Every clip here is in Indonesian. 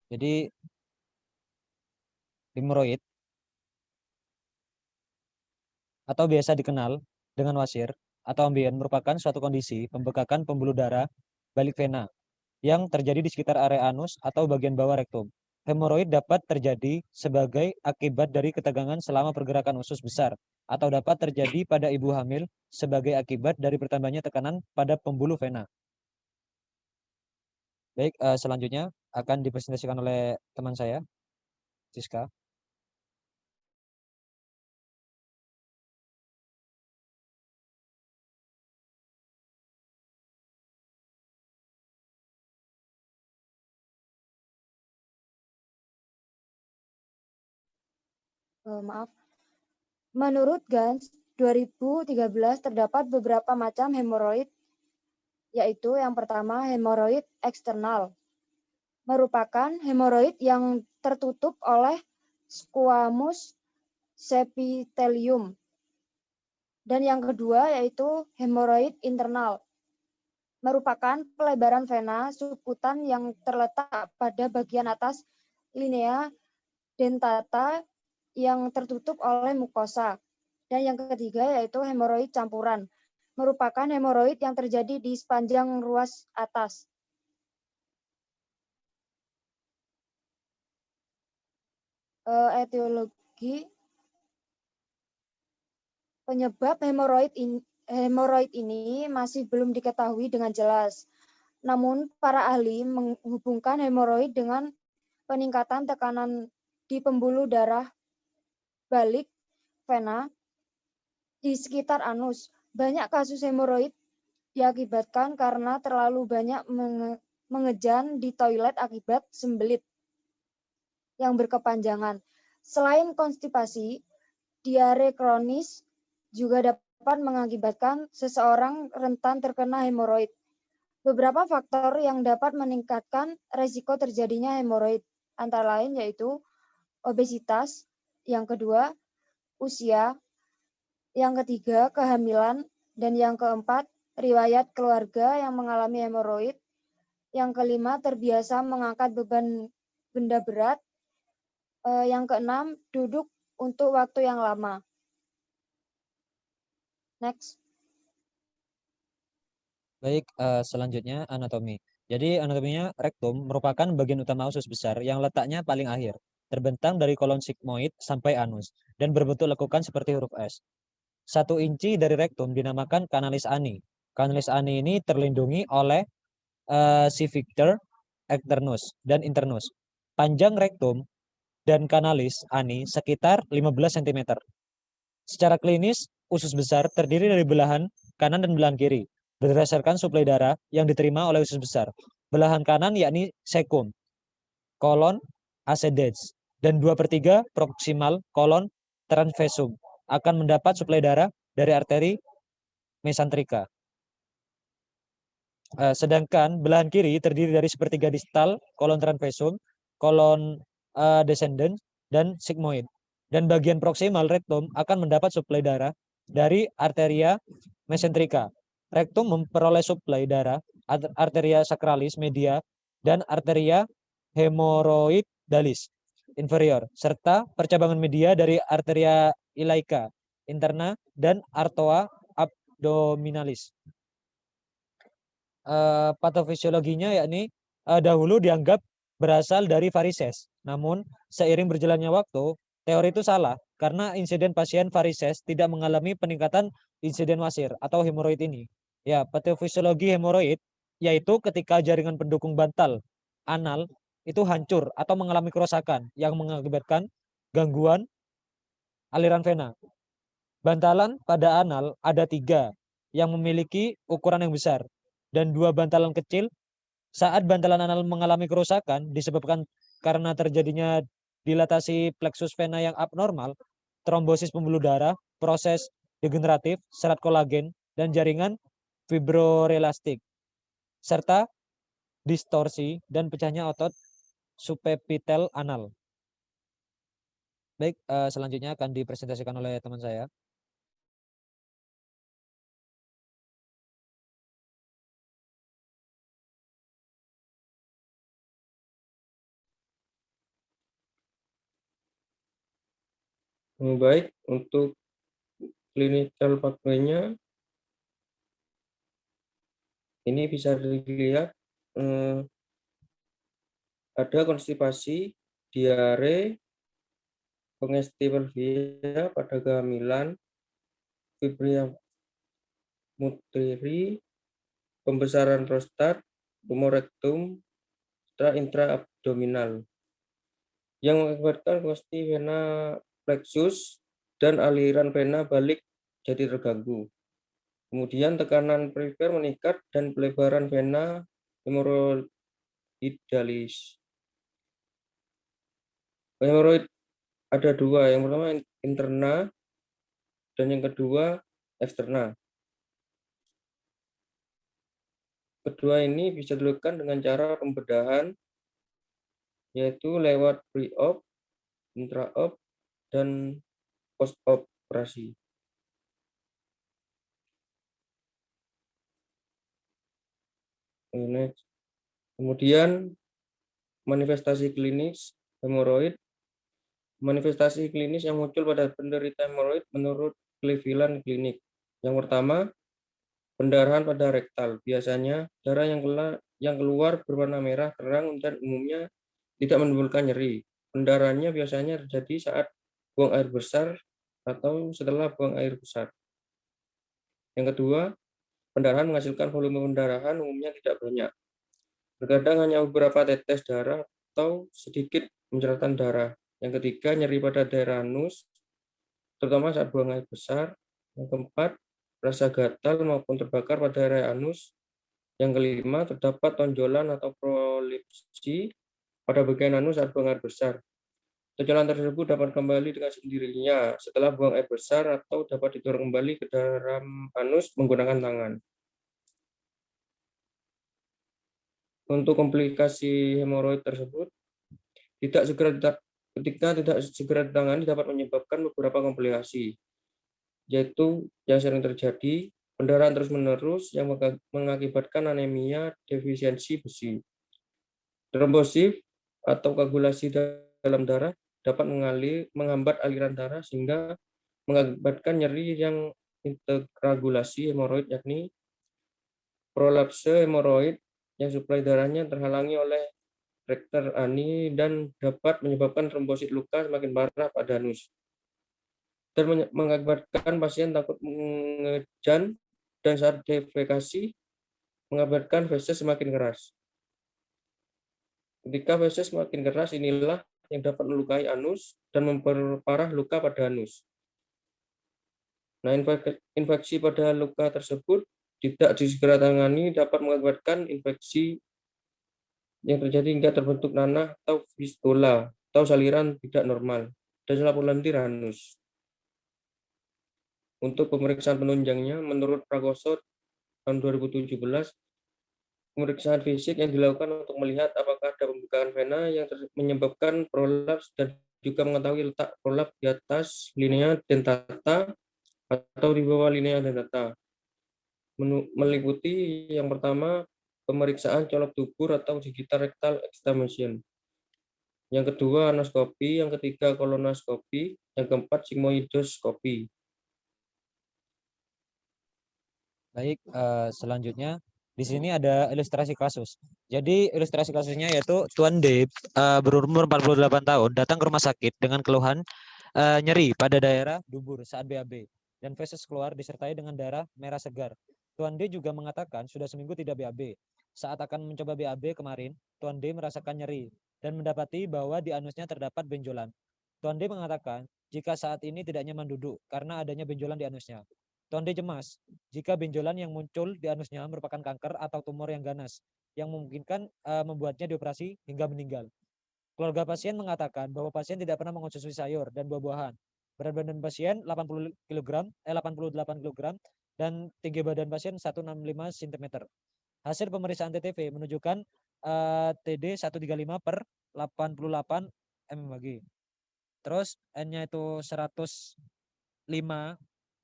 Jadi hemoroid atau biasa dikenal dengan wasir atau ambien merupakan suatu kondisi pembekakan pembuluh darah balik vena yang terjadi di sekitar area anus atau bagian bawah rektum. Hemoroid dapat terjadi sebagai akibat dari ketegangan selama pergerakan usus besar atau dapat terjadi pada ibu hamil sebagai akibat dari bertambahnya tekanan pada pembuluh vena. Baik, selanjutnya akan dipresentasikan oleh teman saya, Siska. Maaf. Menurut Gans 2013 terdapat beberapa macam hemoroid, yaitu yang pertama hemoroid eksternal, merupakan hemoroid yang tertutup oleh squamous epithelium. Dan yang kedua yaitu hemoroid internal, merupakan pelebaran vena subkutan yang terletak pada bagian atas linea dentata yang tertutup oleh mukosa. Dan yang ketiga yaitu hemoroid campuran, merupakan hemoroid yang terjadi di sepanjang ruas atas. Etiologi penyebab hemoroid ini masih belum diketahui dengan jelas. Namun para ahli menghubungkan hemoroid dengan peningkatan tekanan di pembuluh darah balik vena di sekitar anus. Banyak kasus hemoroid diakibatkan karena terlalu banyak mengejan di toilet akibat sembelit yang berkepanjangan. Selain konstipasi, diare kronis juga dapat mengakibatkan seseorang rentan terkena hemoroid. Beberapa faktor yang dapat meningkatkan risiko terjadinya hemoroid antara lain yaitu obesitas, yang kedua usia, yang ketiga kehamilan, dan yang keempat riwayat keluarga yang mengalami hemoroid, yang kelima terbiasa mengangkat beban benda berat, yang keenam duduk untuk waktu yang lama. Next. Baik, selanjutnya anatomi. Jadi anatominya rektum merupakan bagian utama usus besar yang letaknya paling akhir, terbentang dari kolon sigmoid sampai anus, dan berbentuk lekukan seperti huruf S. 1 inci dari rektum dinamakan kanalis ani. Kanalis ani ini terlindungi oleh civic externus dan internus. Panjang rektum dan kanalis ani sekitar 15 cm. Secara klinis, usus besar terdiri dari belahan kanan dan belahan kiri, berdasarkan suplai darah yang diterima oleh usus besar. Belahan kanan yakni cecum, kolon ascendens, dan 2/3 proksimal kolon transversum akan mendapat suplai darah dari arteri mesenterika. Sedangkan belahan kiri terdiri dari sepertiga distal, kolon transversum, kolon descendens, dan sigmoid. Dan bagian proksimal rektum akan mendapat suplai darah dari arteria mesenterika. Rektum memperoleh suplai darah arteria sacralis media dan arteria hemoroidalis inferior, serta percabangan media dari arteria ilaica interna dan artoa abdominalis. Patofisiologinya yakni dahulu dianggap berasal dari varises. Namun seiring berjalannya waktu, teori itu salah karena insiden pasien varises tidak mengalami peningkatan insiden wasir atau hemoroid ini. Ya, patofisiologi hemoroid yaitu ketika jaringan pendukung bantal anal itu hancur atau mengalami kerusakan yang mengakibatkan gangguan aliran vena. Bantalan pada anal ada 3 yang memiliki ukuran yang besar dan 2 bantalan kecil. Saat bantalan anal mengalami kerusakan disebabkan karena terjadinya dilatasi plexus vena yang abnormal, trombosis pembuluh darah, proses degeneratif, serat kolagen, dan jaringan fibroelastik, serta distorsi dan pecahnya otot subepitel anal. Baik, selanjutnya akan dipresentasikan oleh teman saya. Baik, untuk clinical pathway-nya ini bisa dilihat ada konstipasi, diare, kongesti pelvia pada kehamilan, fibria muteri, pembesaran prostat, tumor rektum, intraabdominal yang mengakibatkan kosti vena plexus dan aliran vena balik jadi terganggu. Kemudian tekanan perifer meningkat dan pelebaran vena hemoroidalis. Hemoroid ada dua, yang pertama interna dan yang kedua eksterna. Kedua ini bisa dilakukan dengan cara pembedahan, yaitu lewat pre-op, intra-op, dan post-op operasi. Kemudian manifestasi klinis hemoroid. Manifestasi klinis yang muncul pada penderita hemoroid menurut Cleveland Clinic. Yang pertama, pendarahan pada rektal. Biasanya darah yang keluar berwarna merah terang dan umumnya tidak menimbulkan nyeri. Pendarahannya biasanya terjadi saat buang air besar atau setelah buang air besar. Yang kedua, pendarahan menghasilkan volume pendarahan umumnya tidak banyak. Terkadang hanya beberapa tetes darah atau sedikit penceratan darah. Yang ketiga, nyeri pada daerah anus, terutama saat buang air besar. Yang keempat, rasa gatal maupun terbakar pada area anus. Yang kelima, terdapat tonjolan atau prolipsi pada bagian anus saat buang air besar. Tonjolan tersebut dapat kembali dengan sendirinya setelah buang air besar atau dapat didorong kembali ke dalam anus menggunakan tangan. Untuk komplikasi hemoroid tersebut, ketika tidak segera ditangani dapat menyebabkan beberapa komplikasi, yaitu yang sering terjadi, pendarahan terus-menerus yang mengakibatkan anemia defisiensi besi. Trombosif atau koagulasi dalam darah dapat menghambat aliran darah sehingga mengakibatkan nyeri yang integragulasi hemoroid, yakni prolapse hemoroid yang suplai darahnya terhalangi oleh rektor ani dan dapat menyebabkan trombosit luka semakin parah pada anus dan mengakibatkan pasien takut mengejan dan saat defekasi mengakibatkan feses semakin keras. Ketika feses semakin keras, inilah yang dapat melukai anus dan memperparah luka pada anus. Nah, infeksi pada luka tersebut tidak disegera tangani dapat mengakibatkan infeksi yang terjadi hingga terbentuk nanah atau fistula atau saliran tidak normal dan selaput lendir anus. Untuk pemeriksaan penunjangnya, menurut Prakoso tahun 2017, pemeriksaan fisik yang dilakukan untuk melihat apakah ada pembukaan vena yang menyebabkan prolaps dan juga mengetahui letak prolaps di atas linea dentata atau di bawah linea dentata. Meliputi yang pertama, pemeriksaan colok dubur atau digital rectal examination. Yang kedua, anoskopi. Yang ketiga, kolonoskopi. Yang keempat, sigmoidoskopi. Baik, selanjutnya di sini ada ilustrasi kasus. Jadi ilustrasi kasusnya yaitu Tuan D berumur 48 tahun datang ke rumah sakit dengan keluhan nyeri pada daerah dubur saat BAB dan feses keluar disertai dengan darah merah segar. Tuan D juga mengatakan sudah seminggu tidak BAB. Saat akan mencoba BAB kemarin, Tuan D merasakan nyeri dan mendapati bahwa di anusnya terdapat benjolan. Tuan D mengatakan jika saat ini tidak nyaman duduk karena adanya benjolan di anusnya. Tuan D cemas jika benjolan yang muncul di anusnya merupakan kanker atau tumor yang ganas yang memungkinkan membuatnya dioperasi hingga meninggal. Keluarga pasien mengatakan bahwa pasien tidak pernah mengonsumsi sayur dan buah-buahan. Berat badan pasien 80 kg, 88 kg dan tinggi badan pasien 165 cm. Hasil pemeriksaan TTV menunjukkan TD 135 per 88 mmHg. Terus N-nya itu 105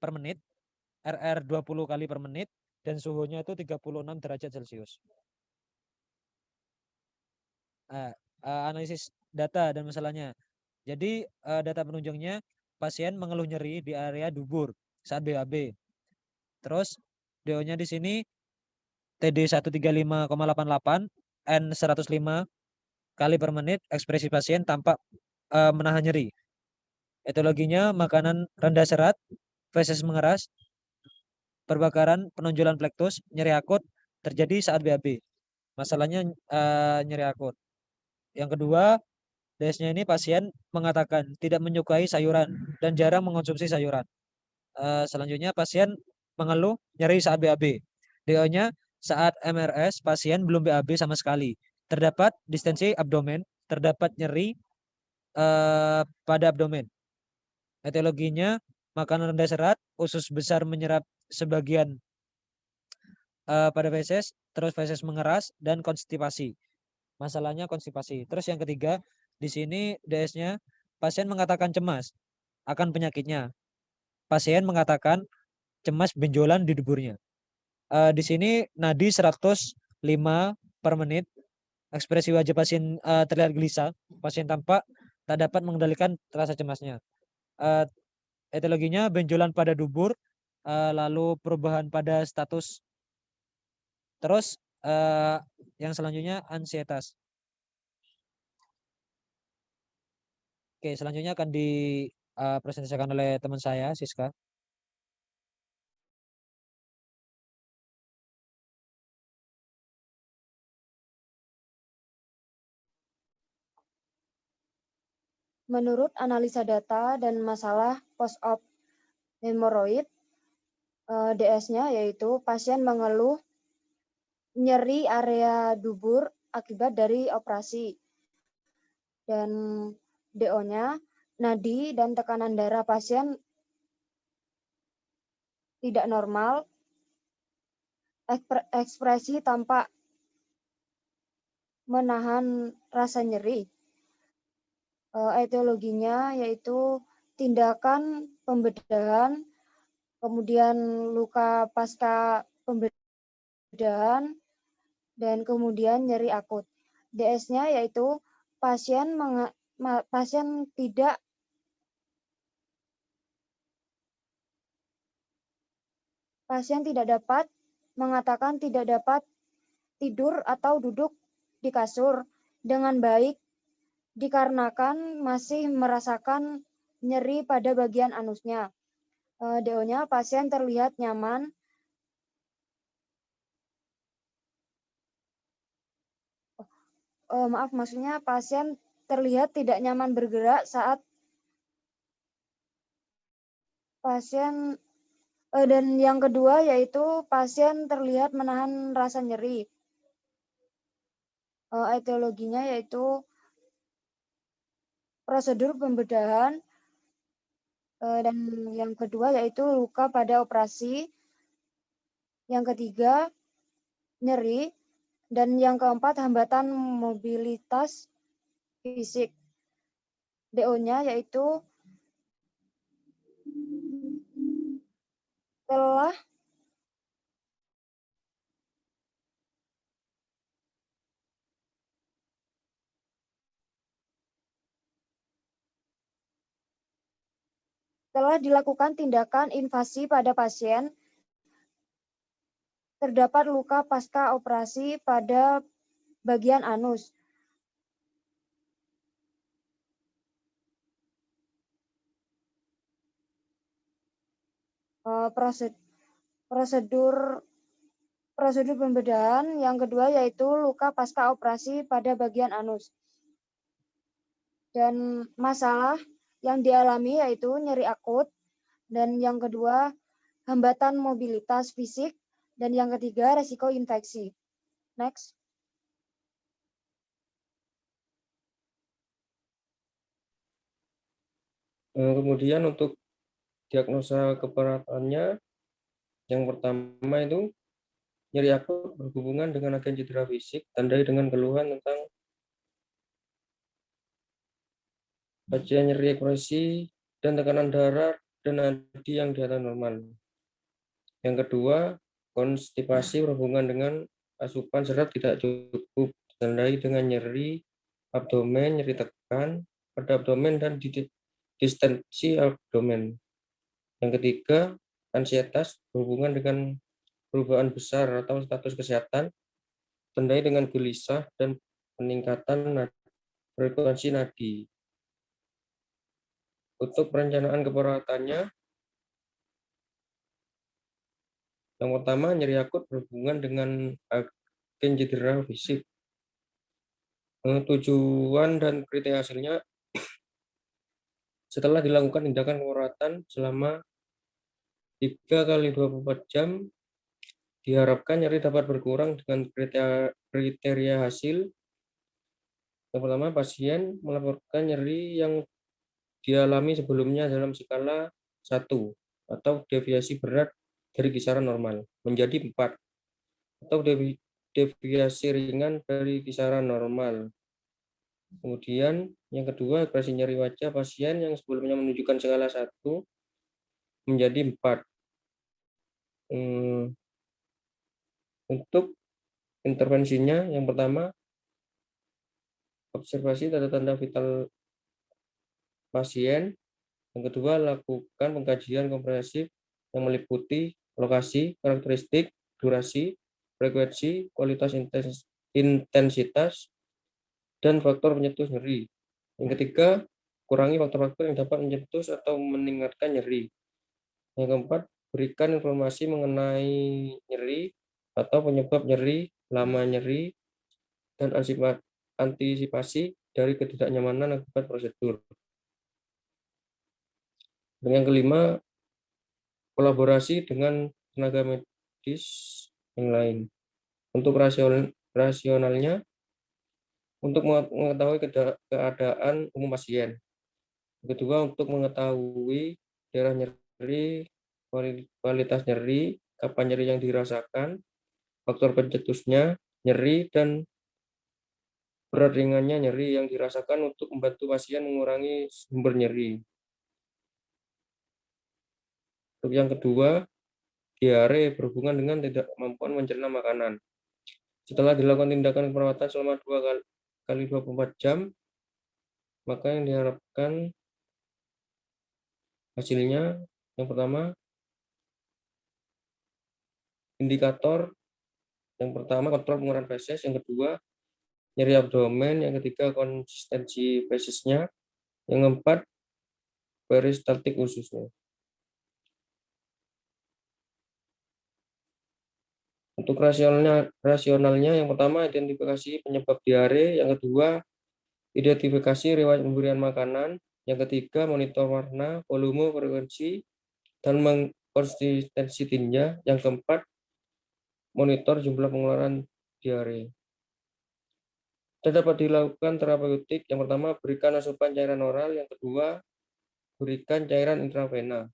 per menit, RR 20 kali per menit, dan suhunya itu 36 derajat Celcius. Analisis data dan masalahnya. Jadi data penunjangnya, pasien mengeluh nyeri di area dubur saat BAB. Terus DO-nya di sini TD 135,88, N 105 kali per menit, ekspresi pasien tampak menahan nyeri. Etiologinya makanan rendah serat, feses mengeras, perbakaran, penonjolan plektus, nyeri akut terjadi saat BAB. Masalahnya nyeri akut. Yang kedua, DS-nya ini pasien mengatakan tidak menyukai sayuran dan jarang mengonsumsi sayuran. Selanjutnya pasien mengeluh nyeri saat BAB. DO-nya saat MRS pasien belum BAB sama sekali. Terdapat distensi abdomen, terdapat nyeri pada abdomen. Etiologinya makanan rendah serat, usus besar menyerap sebagian pada feses, terus feses mengeras dan konstipasi. Masalahnya konstipasi. Terus yang ketiga, di sini DS-nya pasien mengatakan cemas akan penyakitnya. Pasien mengatakan cemas benjolan di duburnya. Di sini nadi 105 per menit. Ekspresi wajah pasien terlihat gelisah. Pasien tampak tak dapat mengendalikan rasa cemasnya. Etiologinya benjolan pada dubur, lalu perubahan pada status. Terus yang selanjutnya ansietas. Oke, selanjutnya akan dipresentasikan oleh teman saya, Siska. Menurut analisa data dan masalah post-op hemoroid, DS-nya yaitu pasien mengeluh nyeri area dubur akibat dari operasi. Dan DO-nya nadi dan tekanan darah pasien tidak normal, ekspresi tampak menahan rasa nyeri. Etiologinya yaitu tindakan pembedahan, kemudian luka pasca pembedahan, dan kemudian nyeri akut. DS-nya yaitu pasien tidak dapat mengatakan tidak dapat tidur atau duduk di kasur dengan baik dikarenakan masih merasakan nyeri pada bagian anusnya. DO-nya pasien terlihat nyaman maksudnya pasien terlihat tidak nyaman bergerak saat pasien dan yang kedua yaitu pasien terlihat menahan rasa nyeri. Etiologinya yaitu prosedur pembedahan dan yang kedua yaitu luka pada operasi. Yang ketiga nyeri dan yang keempat hambatan mobilitas fisik. DO-nya yaitu telah dilakukan tindakan invasi pada pasien, terdapat luka pasca operasi pada bagian anus. Prosedur pembedahan yang kedua yaitu luka pasca operasi pada bagian anus. Dan masalah yang dialami yaitu nyeri akut, dan yang kedua hambatan mobilitas fisik, dan yang ketiga resiko infeksi. Next. Kemudian untuk diagnosa keparatannya, yang pertama itu nyeri akut berhubungan dengan agen cedera fisik, tandai dengan keluhan tentang pasien nyeri ekspresi dan tekanan darah dan nadi yang di atas normal. Yang kedua, konstipasi berhubungan dengan asupan serat tidak cukup, ditandai dengan nyeri abdomen, nyeri tekan pada abdomen dan di distensi abdomen. Yang ketiga, ansietas berhubungan dengan perubahan besar atau status kesehatan, tandai dengan gelisah dan peningkatan frekuensi nadi. Untuk perencanaan keperawatannya, yang pertama, nyeri akut berhubungan dengan agen cedera fisik. Tujuan dan kriteria hasilnya, setelah dilakukan tindakan perawatan selama 3 kali 24 jam, diharapkan nyeri dapat berkurang dengan kriteria hasil. Yang pertama, pasien melaporkan nyeri yang dialami sebelumnya dalam skala 1 atau deviasi berat dari kisaran normal menjadi 4 atau deviasi ringan dari kisaran normal. Kemudian yang kedua, ekspresi nyeri wajah pasien yang sebelumnya menunjukkan skala 1 menjadi 4. Untuk intervensinya, yang pertama, observasi tanda-tanda vital pasien. Yang kedua, lakukan pengkajian komprehensif yang meliputi lokasi, karakteristik, durasi, frekuensi, kualitas intensitas, dan faktor pencetus nyeri. Yang ketiga, kurangi faktor-faktor yang dapat mencetus atau meningkatkan nyeri. Yang keempat, berikan informasi mengenai nyeri atau penyebab nyeri, lama nyeri, dan antisipasi dari ketidaknyamanan akibat prosedur. Dan yang kelima, kolaborasi dengan tenaga medis yang lain. Untuk rasionalnya, untuk mengetahui keadaan umum pasien. Kedua, untuk mengetahui daerah nyeri, kualitas nyeri, kapan nyeri yang dirasakan, faktor pencetusnya, nyeri, dan berat ringannya nyeri yang dirasakan untuk membantu pasien mengurangi sumber nyeri. Untuk yang kedua, diare berhubungan dengan tidak kemampuan mencerna makanan. Setelah dilakukan tindakan perawatan selama 2 kali 24 jam, maka yang diharapkan hasilnya, yang pertama, indikator, yang pertama kontrol pengurahan feses, yang kedua, nyeri abdomen, yang ketiga, konsistensi fesesnya, yang keempat, peristaltik ususnya. Untuk rasionalnya, yang pertama, identifikasi penyebab diare, yang kedua, identifikasi riwayat pemberian makanan, yang ketiga, monitor warna, volume, frekuensi, dan konsistensi tinja, yang keempat, monitor jumlah pengeluaran diare. Dan dapat dilakukan terapeutik, yang pertama, berikan asupan cairan oral, yang kedua, berikan cairan intravena.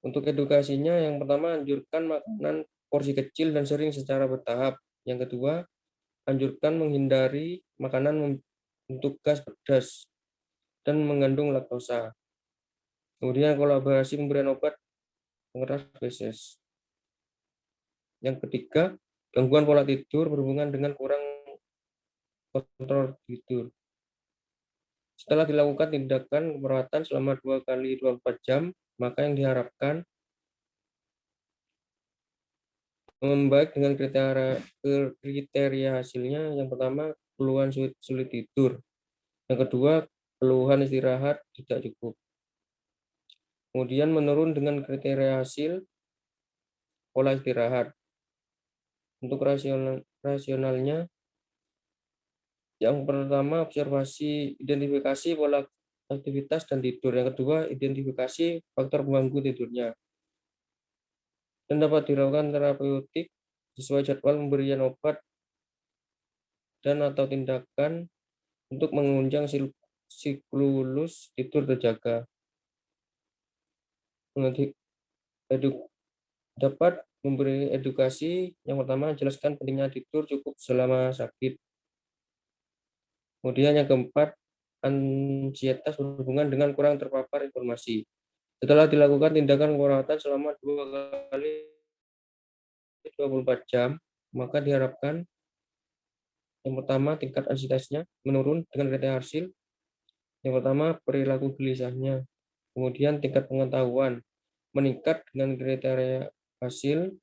Untuk edukasinya, yang pertama, anjurkan makanan porsi kecil dan sering secara bertahap. Yang kedua, anjurkan menghindari makanan untuk gas pedas dan mengandung laktosa. Kemudian kolaborasi pemberian obat pengeras feses. Yang ketiga, gangguan pola tidur berhubungan dengan kurang kontrol tidur. Setelah dilakukan tindakan perawatan selama 2 kali 24 jam, maka yang diharapkan membaik dengan kriteria hasilnya. Yang pertama, keluhan sulit tidur. Yang kedua, keluhan istirahat tidak cukup. Kemudian menurun dengan kriteria hasil pola istirahat. Untuk rasionalnya, yang pertama, observasi identifikasi pola aktivitas dan tidur. Yang kedua, identifikasi faktor pengganggu tidurnya. Dan dapat dilakukan terapeutik sesuai jadwal pemberian obat dan atau tindakan untuk menunjang siklus tidur terjaga. Dapat memberi edukasi, yang pertama, jelaskan pentingnya tidur cukup selama sakit. Kemudian yang keempat, ansietas berhubungan dengan kurang terpapar informasi. Setelah dilakukan tindakan perawatan selama 2 kali 24 jam, maka diharapkan yang pertama, tingkat ansietasnya menurun dengan kriteria hasil. Yang pertama, perilaku gelisahnya. Kemudian tingkat pengetahuan meningkat dengan kriteria hasil,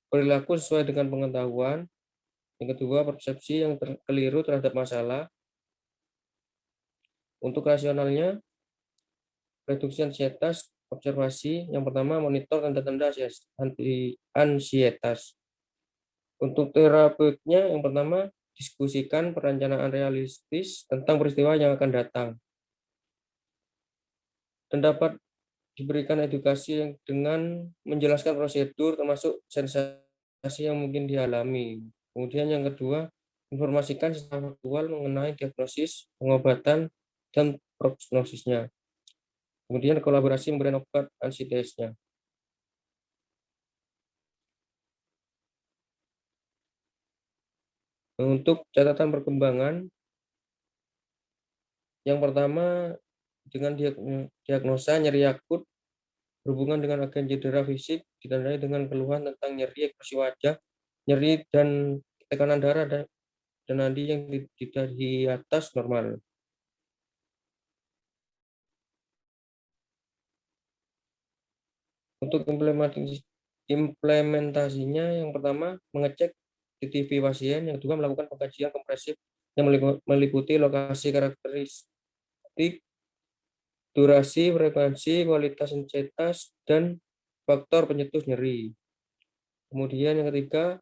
perilaku sesuai dengan pengetahuan. Yang kedua, persepsi yang keliru terhadap masalah. Untuk rasionalnya, reduksi ansietas, observasi. Yang pertama, monitor tanda-tanda ansietas. Untuk terapeutnya, yang pertama, diskusikan perencanaan realistis tentang peristiwa yang akan datang. Dan dapat diberikan edukasi yang dengan menjelaskan prosedur termasuk sensasi yang mungkin dialami. Kemudian yang kedua, informasikan secara faktual mengenai diagnosis, pengobatan, dan prognosisnya. Kemudian kolaborasi memberikan obat ansiedesnya. Untuk catatan perkembangan, yang pertama dengan diagnosa nyeri akut berhubungan dengan agen cedera fisik ditandai dengan keluhan tentang nyeri ekspresi wajah, nyeri dan tekanan darah dan nadi yang tidak di atas normal. Untuk implementasinya, yang pertama mengecek CCTV pasien, yang kedua melakukan pengkajian kompresif yang meliputi lokasi karakteristik, durasi, frekuensi, kualitas ansietas, dan faktor pencetus nyeri. Kemudian yang ketiga,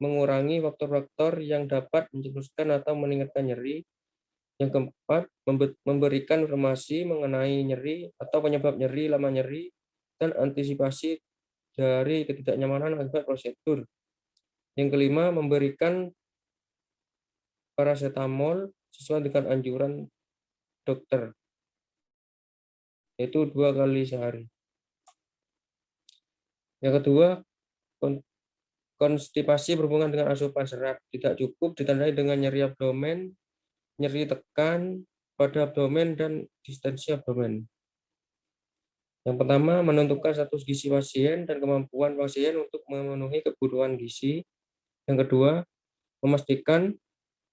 mengurangi faktor-faktor yang dapat mencetuskan atau meningkatkan nyeri. Yang keempat, memberikan informasi mengenai nyeri atau penyebab nyeri, lama nyeri, dan antisipasi dari ketidaknyamanan akibat prosedur. Yang kelima, memberikan paracetamol sesuai dengan anjuran dokter, yaitu 2 kali sehari. Yang kedua, konstipasi berhubungan dengan asupan serat. Tidak cukup ditandai dengan nyeri abdomen, nyeri tekan pada abdomen, dan distensi abdomen. Yang pertama, menentukan status gizi pasien dan kemampuan pasien untuk memenuhi kebutuhan gizi. Yang kedua, memastikan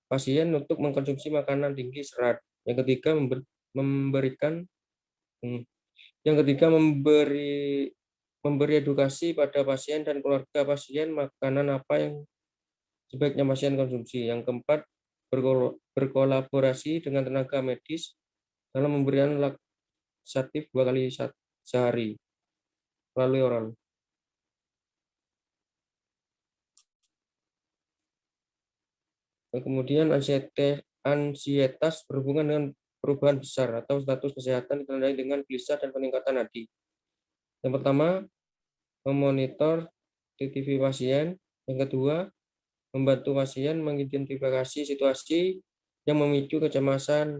pasien untuk mengkonsumsi makanan tinggi serat. Yang ketiga, memberi edukasi pada pasien dan keluarga pasien makanan apa yang sebaiknya pasien konsumsi. Yang keempat, berkolaborasi dengan tenaga medis dalam memberikan laksatif 2 kali sehari melalui oral. Kemudian ansietas berhubungan dengan perubahan besar atau status kesehatan ditandai dengan gelisah dan peningkatan nadi. Yang pertama, memonitor CCTV pasien. Yang kedua, membantu pasien mengidentifikasi situasi yang memicu kecemasan.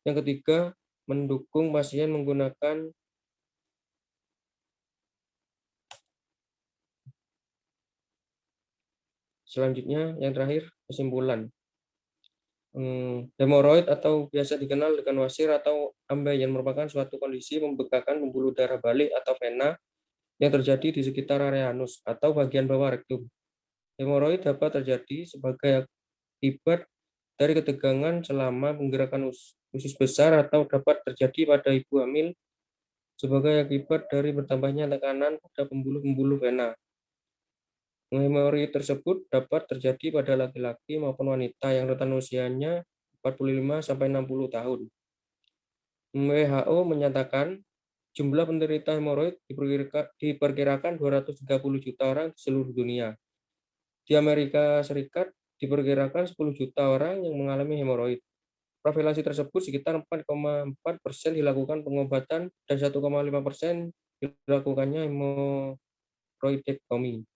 Yang ketiga, mendukung pasien menggunakan selanjutnya, yang terakhir, kesimpulan. Hemoroid atau biasa dikenal dengan wasir atau ambeien merupakan suatu kondisi pembekakan pembuluh darah balik atau vena yang terjadi di sekitar area anus atau bagian bawah rektum. Hemoroid dapat terjadi sebagai akibat dari ketegangan selama penggerakan usus besar atau dapat terjadi pada ibu hamil sebagai akibat dari bertambahnya tekanan pada pembuluh-pembuluh vena. Hemoroid tersebut dapat terjadi pada laki-laki maupun wanita yang rentan usianya 45-60 tahun. WHO menyatakan jumlah penderita hemoroid diperkirakan 230 juta orang di seluruh dunia. Di Amerika Serikat diperkirakan 10 juta orang yang mengalami hemoroid. Profilasi tersebut sekitar 4,4% dilakukan pengobatan dan 1,5% dilakukannya hemoroidektomi.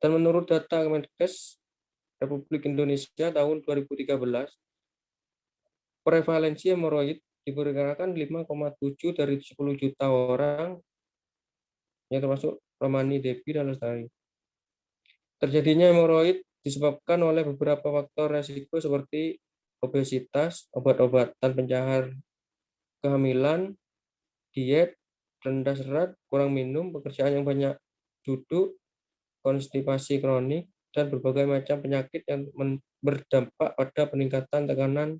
Dan menurut data Kemenkes Republik Indonesia tahun 2013, prevalensi hemoroid diperkirakan 5,7 dari 10 juta orang, yang termasuk Romani, Devi, dan Lestari. Terjadinya hemoroid disebabkan oleh beberapa faktor resiko seperti obesitas, obat-obatan pencahar kehamilan, diet, rendah serat, kurang minum, pekerjaan yang banyak duduk, konstipasi kronik, dan berbagai macam penyakit yang berdampak pada peningkatan tekanan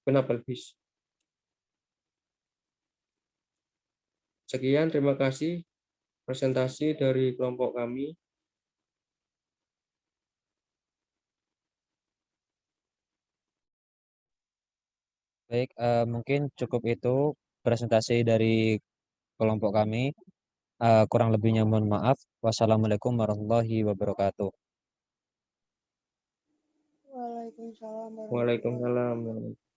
penapelbis. Sekian, terima kasih presentasi dari kelompok kami. Baik, mungkin cukup itu presentasi dari kelompok kami. Kurang lebihnya mohon maaf. Wassalamualaikum warahmatullahi wabarakatuh. Waalaikumsalam warahmatullahi wabarakatuh. Waalaikumsalam.